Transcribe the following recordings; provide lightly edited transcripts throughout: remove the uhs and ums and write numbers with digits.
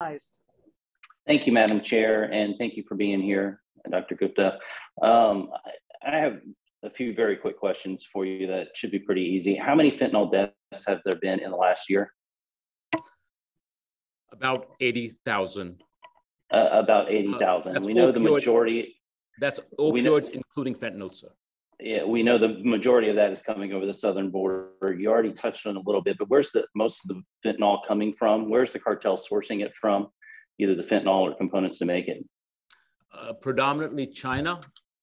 Thank you, Madam Chair, and thank you for being here, Dr. Gupta. I have a few very quick questions for you that should be pretty easy. How many fentanyl deaths have there been in the last year? About 80,000. About 80,000. We know the majority. That's opioids, including fentanyl, sir. Yeah, we know the majority of that is coming over the southern border. You already touched on it a little bit, but where's most of the fentanyl coming from? Where's the cartel sourcing it from? Either the fentanyl or components to make it? Predominantly China,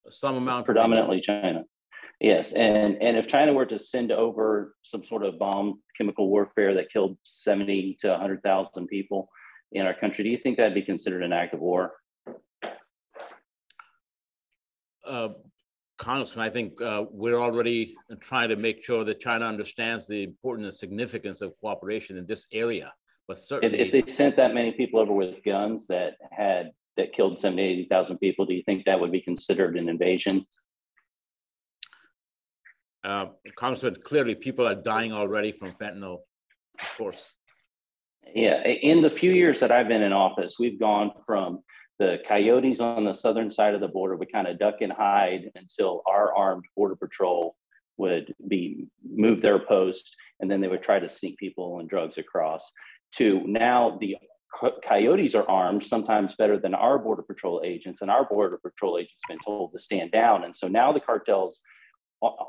some amount. Predominantly China. Yes, and if China were to send over some sort of bomb, chemical warfare that killed 70 to 100,000 people in our country, do you think that'd be considered an act of war? Congressman, I think we're already trying to make sure that China understands the importance and significance of cooperation in this area. But certainly, if they sent that many people over with guns that killed 70, 80,000 people, do you think that would be considered an invasion? Congressman, clearly people are dying already from fentanyl, of course. Yeah, in the few years that I've been in office, we've gone from the coyotes on the southern side of the border would kind of duck and hide until our armed border patrol would move their post, and then they would try to sneak people and drugs across, to now the coyotes are armed, sometimes better than our border patrol agents, and our border patrol agents have been told to stand down. And so now the cartels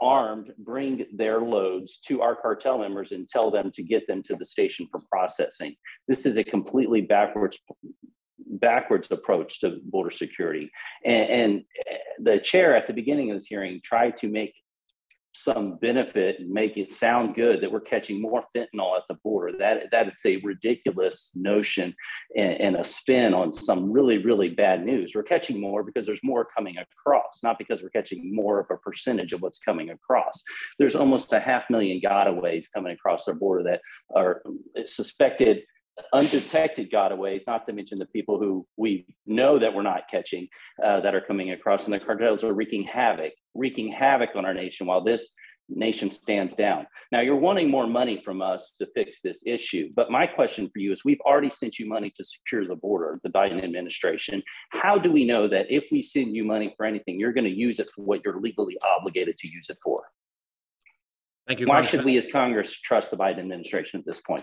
armed bring their loads to our cartel members and tell them to get them to the station for processing. This is a completely backwards approach to border security. And the chair at the beginning of this hearing tried to make some benefit and make it sound good that we're catching more fentanyl at the border. That is a ridiculous notion and a spin on some really, really bad news. We're catching more because there's more coming across, not because we're catching more of a percentage of what's coming across. There's almost 500,000 gotaways coming across our border that are suspected undetected gotaways, not to mention the people who we know that we're not catching that are coming across, and the cartels are wreaking havoc on our nation while this nation stands down. Now, you're wanting more money from us to fix this issue, but my question for you is, we've already sent you money to secure the border, the Biden administration. How do we know that if we send you money for anything, you're going to use it for what you're legally obligated to use it for? Thank you. Why should we as Congress trust the Biden administration at this point?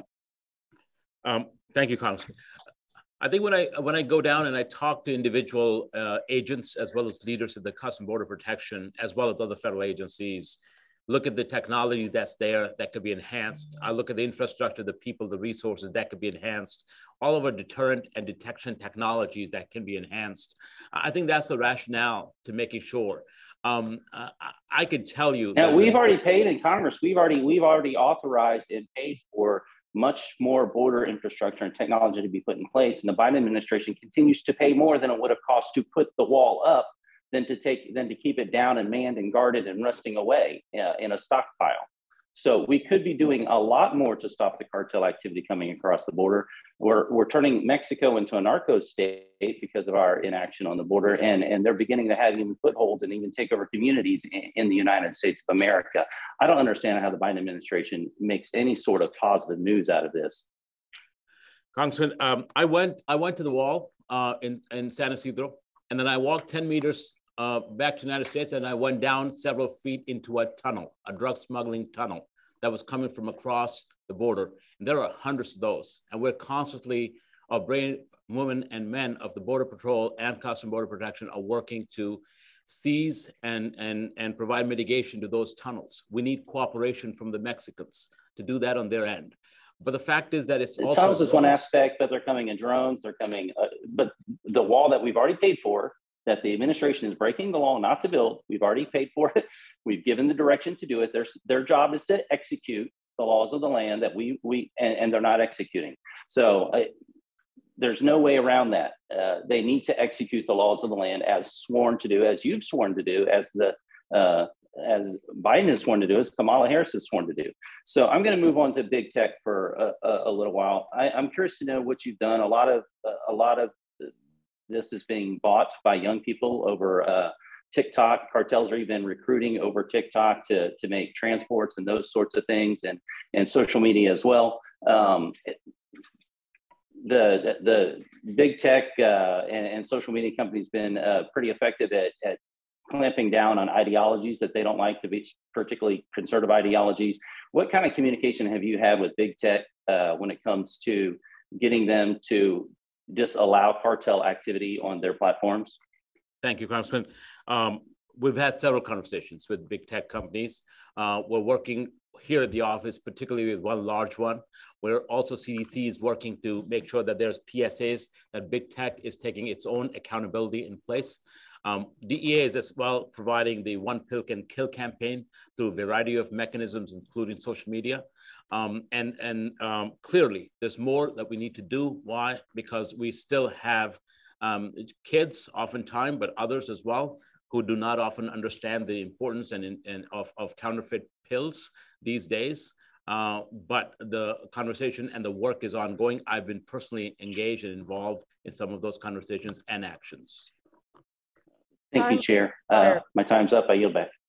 Thank you, Congressman. I think when I go down and I talk to individual agents, as well as leaders of the Customs Border Protection, as well as other federal agencies, look at the technology that's there that could be enhanced. I look at the infrastructure, the people, the resources that could be enhanced, all of our deterrent and detection technologies that can be enhanced. I think that's the rationale to making sure. I could tell you. Now, we've already paid in Congress. We've already authorized and paid for much more border infrastructure and technology to be put in place. And the Biden administration continues to pay more than it would have cost to put the wall up than to keep it down and manned and guarded and rusting away in a stockpile. So we could be doing a lot more to stop the cartel activity coming across the border. We're turning Mexico into a narco-state because of our inaction on the border, and they're beginning to have even footholds and even take over communities in the United States of America. I don't understand how the Biden administration makes any sort of positive news out of this. Congressman, I went to the wall in San Isidro, and then I walked 10 meters back to the United States, and I went down several feet into a tunnel, a drug smuggling tunnel that was coming from across the border. And there are hundreds of those. And we're constantly, our brave women and men of the Border Patrol and Customs Border Protection are working to seize and provide mitigation to those tunnels. We need cooperation from the Mexicans to do that on their end. But the fact is that it's the also— tunnels is one aspect, but they're coming in drones, they're coming, but the wall that we've already paid for, that the administration is breaking the law not to build, we've already paid for it. We've given the direction to do it. Their job is to execute the laws of the land that and they're not executing. So there's no way around that. They need to execute the laws of the land as sworn to do, as you've sworn to do, as Biden has sworn to do, as Kamala Harris has sworn to do. So I'm going to move on to big tech for a little while. I'm curious to know what you've done. A lot of this is being bought by young people over TikTok. Cartels are even recruiting over TikTok to make transports and those sorts of things, and social media as well. the big tech and social media companies been pretty effective at clamping down on ideologies that they don't like, to be particularly conservative ideologies. What kind of communication have you had with big tech when it comes to getting them to disallow cartel activity on their platforms? Thank you, Congressman. We've had several conversations with big tech companies. We're working here at the office, particularly with one large one, where also CDC is working to make sure that there's PSAs, that big tech is taking its own accountability in place. DEA is as well providing the One Pill Can Kill campaign through a variety of mechanisms, including social media. Clearly, there's more that we need to do. Why? Because we still have kids oftentimes, but others as well, who do not often understand the importance of counterfeit pills these days. But the conversation and the work is ongoing. I've been personally engaged and involved in some of those conversations and actions. Thank you, Chair. My time's up. I yield back.